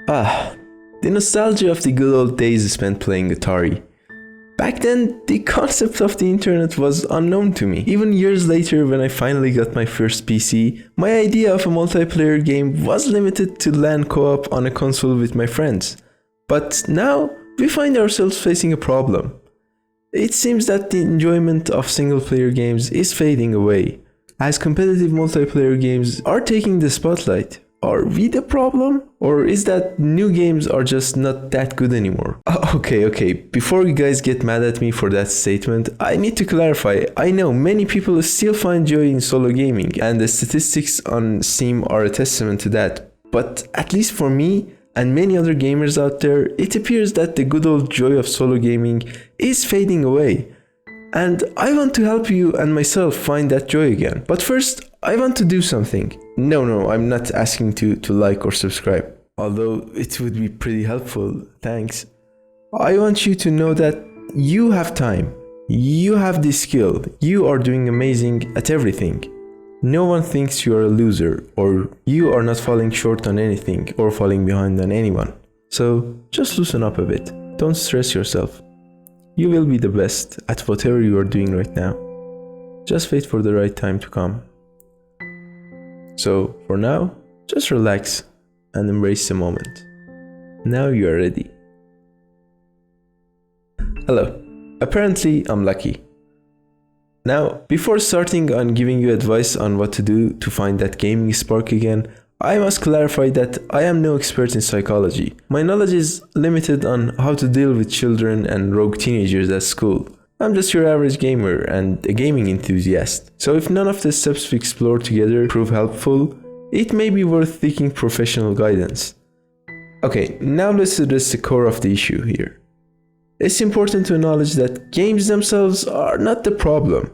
Ah, the nostalgia of the good old days spent playing Atari. Back then, the concept of the internet was unknown to me. Even years later, when I finally got my first PC, my idea of a multiplayer game was limited to LAN co-op on a console with my friends. But now, we find ourselves facing a problem. It seems that the enjoyment of single-player games is fading away, as competitive multiplayer games are taking the spotlight. Are we the problem? Or is that new games are just not that good anymore? Okay, before you guys get mad at me for that statement, I need to clarify. I know many people still find joy in solo gaming, and the statistics on Steam are a testament to that. But at least for me, and many other gamers out there, it appears that the good old joy of solo gaming is fading away. And I want to help you and myself find that joy again. But first, I want to do something. No, I'm not asking to like or subscribe. Although it would be pretty helpful, thanks. I want you to know that you have time. You have the skill. You are doing amazing at everything. No one thinks you are a loser, or you are not falling short on anything or falling behind on anyone. So just loosen up a bit. Don't stress yourself. You will be the best at whatever you are doing right now. Just wait for the right time to come. So for now, just relax and embrace the moment. Now you are ready. Hello. Apparently, I'm lucky. Now, before starting on giving you advice on what to do to find that gaming spark again, I must clarify that I am no expert in psychology. My knowledge is limited on how to deal with children and rogue teenagers at school. I'm just your average gamer and a gaming enthusiast. So if none of the steps we explore together prove helpful, it may be worth seeking professional guidance. Okay, now let's address the core of the issue here. It's important to acknowledge that games themselves are not the problem.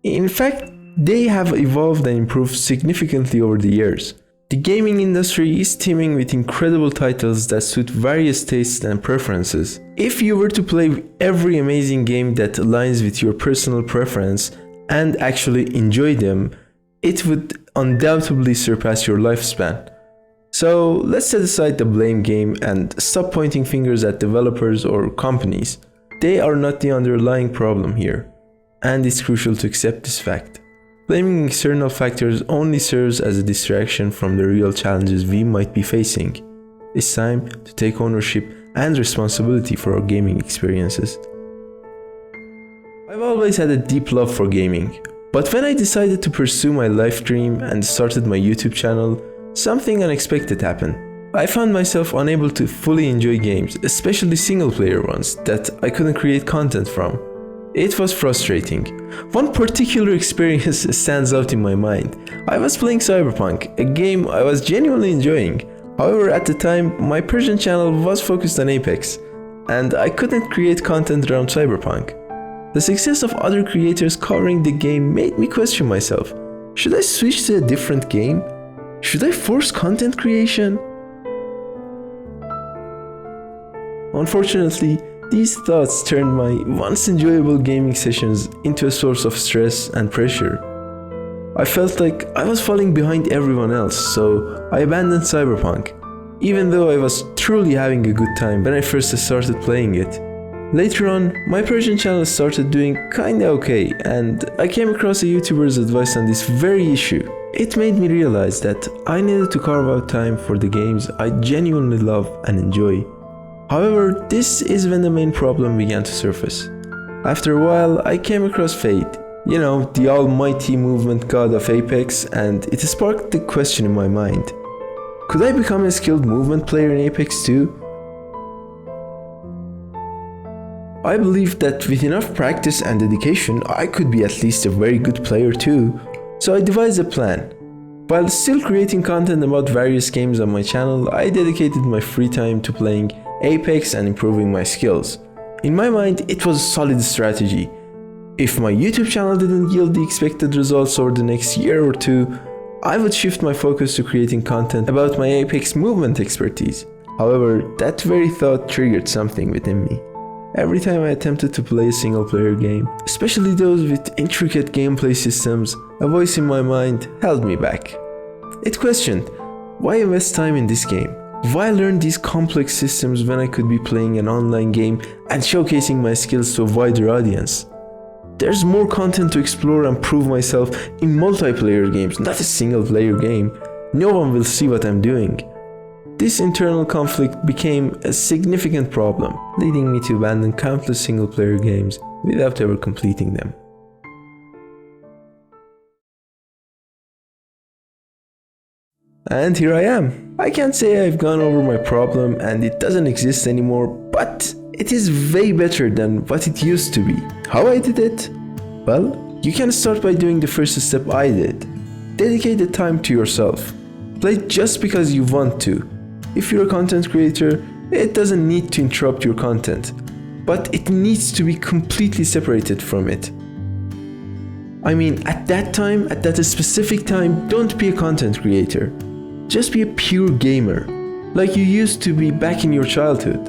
In fact, they have evolved and improved significantly over the years. The gaming industry is teeming with incredible titles that suit various tastes and preferences. If you were to play every amazing game that aligns with your personal preference and actually enjoy them, it would undoubtedly surpass your lifespan. So let's set aside the blame game and stop pointing fingers at developers or companies. They are not the underlying problem here, and it's crucial to accept this fact. Blaming external factors only serves as a distraction from the real challenges we might be facing. It's time to take ownership and responsibility for our gaming experiences. I've always had a deep love for gaming, but when I decided to pursue my life dream and started my YouTube channel, something unexpected happened. I found myself unable to fully enjoy games, especially single-player ones that I couldn't create content from. It was frustrating. One particular experience stands out in my mind. I was playing Cyberpunk, a game I was genuinely enjoying. However, at the time, my Persian channel was focused on Apex, and I couldn't create content around Cyberpunk. The success of other creators covering the game made me question myself. Should I switch to a different game? Should I force content creation? Unfortunately, these thoughts turned my once enjoyable gaming sessions into a source of stress and pressure. I felt like I was falling behind everyone else, so I abandoned Cyberpunk, even though I was truly having a good time when I first started playing it. Later on, my Persian channel started doing kinda okay, and I came across a YouTuber's advice on this very issue. It made me realize that I needed to carve out time for the games I genuinely love and enjoy. However, this is when the main problem began to surface. After a while, I came across Fate, the almighty movement god of Apex, and it sparked the question in my mind. Could I become a skilled movement player in Apex too? I believed that with enough practice and dedication, I could be at least a very good player too. So I devised a plan. While still creating content about various games on my channel, I dedicated my free time to playing Apex and improving my skills. In my mind, it was a solid strategy. If my YouTube channel didn't yield the expected results over the next year or two, I would shift my focus to creating content about my Apex movement expertise. However, that very thought triggered something within me. Every time I attempted to play a single-player game, especially those with intricate gameplay systems, a voice in my mind held me back. It questioned, why invest time in this game? Why learn these complex systems when I could be playing an online game and showcasing my skills to a wider audience? There's more content to explore and prove myself in multiplayer games, not a single player game. No one will see what I'm doing. This internal conflict became a significant problem, leading me to abandon countless single player games without ever completing them. And here I am. I can't say I've gone over my problem and it doesn't exist anymore, but it is way better than what it used to be. How I did it? Well, you can start by doing the first step I did. Dedicate the time to yourself. Play just because you want to. If you're a content creator, it doesn't need to interrupt your content, but it needs to be completely separated from it. I mean, at that specific time, don't be a content creator. Just be a pure gamer, like you used to be back in your childhood.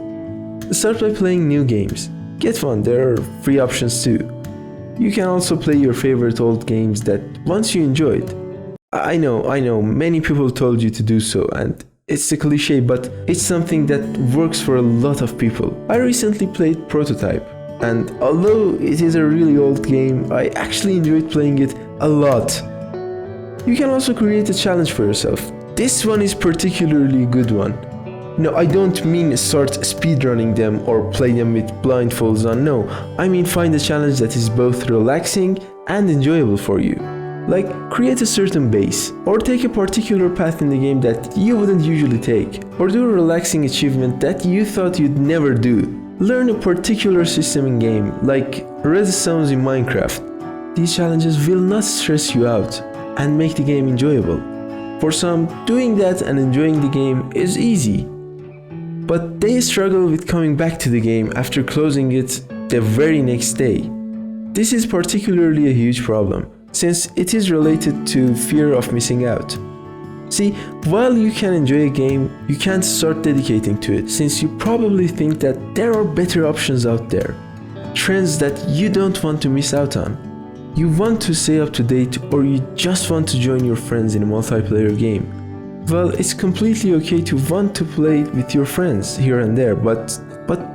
Start by playing new games. Get fun, there are free options too. You can also play your favorite old games that once you enjoyed. I know, many people told you to do so, and it's a cliche, but it's something that works for a lot of people. I recently played Prototype, and although it is a really old game, I actually enjoyed playing it a lot. You can also create a challenge for yourself. This one is particularly a good one. No, I don't mean start speedrunning them or play them with blindfolds on, no. I mean find a challenge that is both relaxing and enjoyable for you. Like, create a certain base, or take a particular path in the game that you wouldn't usually take, or do a relaxing achievement that you thought you'd never do. Learn a particular system in game, like redstones in Minecraft. These challenges will not stress you out and make the game enjoyable. For some, doing that and enjoying the game is easy, but they struggle with coming back to the game after closing it the very next day. This is particularly a huge problem, since it is related to fear of missing out. See, while you can enjoy a game, you can't start dedicating to it, since you probably think that there are better options out there, trends that you don't want to miss out on. You want to stay up to date, or you just want to join your friends in a multiplayer game. Well, it's completely okay to want to play with your friends here and there, but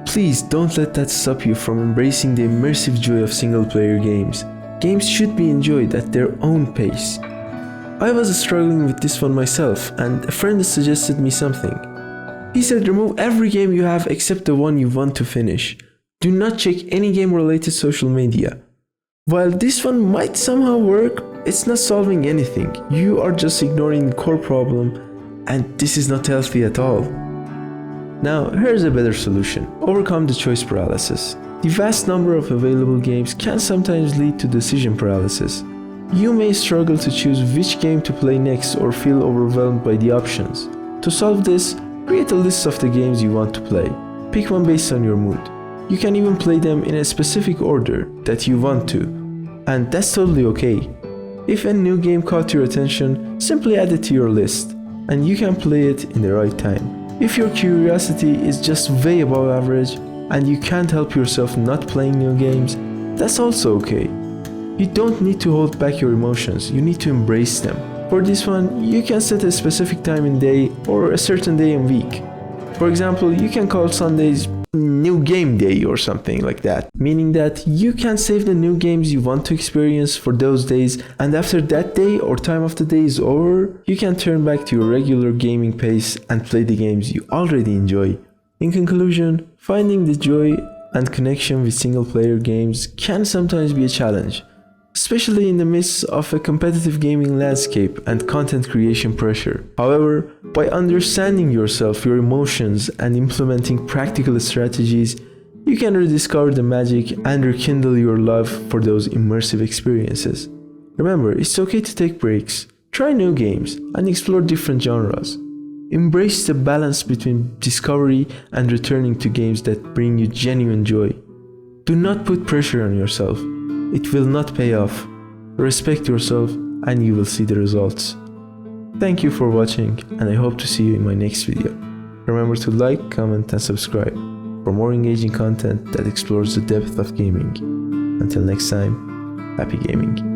please don't let that stop you from embracing the immersive joy of single-player games. Games should be enjoyed at their own pace. I was struggling with this one myself, and a friend suggested me something. He said, remove every game you have except the one you want to finish. Do not check any game-related social media. While this one might somehow work, it's not solving anything. You are just ignoring the core problem, and this is not healthy at all. Now, here's a better solution. Overcome the choice paralysis. The vast number of available games can sometimes lead to decision paralysis. You may struggle to choose which game to play next or feel overwhelmed by the options. To solve this, create a list of the games you want to play. Pick one based on your mood. You can even play them in a specific order that you want to, and that's totally okay. If a new game caught your attention, simply add it to your list, and you can play it in the right time. If your curiosity is just way above average, and you can't help yourself not playing new games, that's also okay. You don't need to hold back your emotions, you need to embrace them. For this one, you can set a specific time in day or a certain day and week. For example, you can call Sundays New Game Day or something like that, meaning that you can save the new games you want to experience for those days, and after that day or time of the day is over, you can turn back to your regular gaming pace and play the games you already enjoy. In conclusion, finding the joy and connection with single-player games can sometimes be a challenge, especially in the midst of a competitive gaming landscape and content creation pressure. However, by understanding yourself, your emotions, and implementing practical strategies, you can rediscover the magic and rekindle your love for those immersive experiences. Remember, it's okay to take breaks, try new games, and explore different genres. Embrace the balance between discovery and returning to games that bring you genuine joy. Do not put pressure on yourself. It will not pay off. Respect yourself and you will see the results. Thank you for watching, and I hope to see you in my next video. Remember to like, comment and subscribe for more engaging content that explores the depth of gaming. Until next time, happy gaming.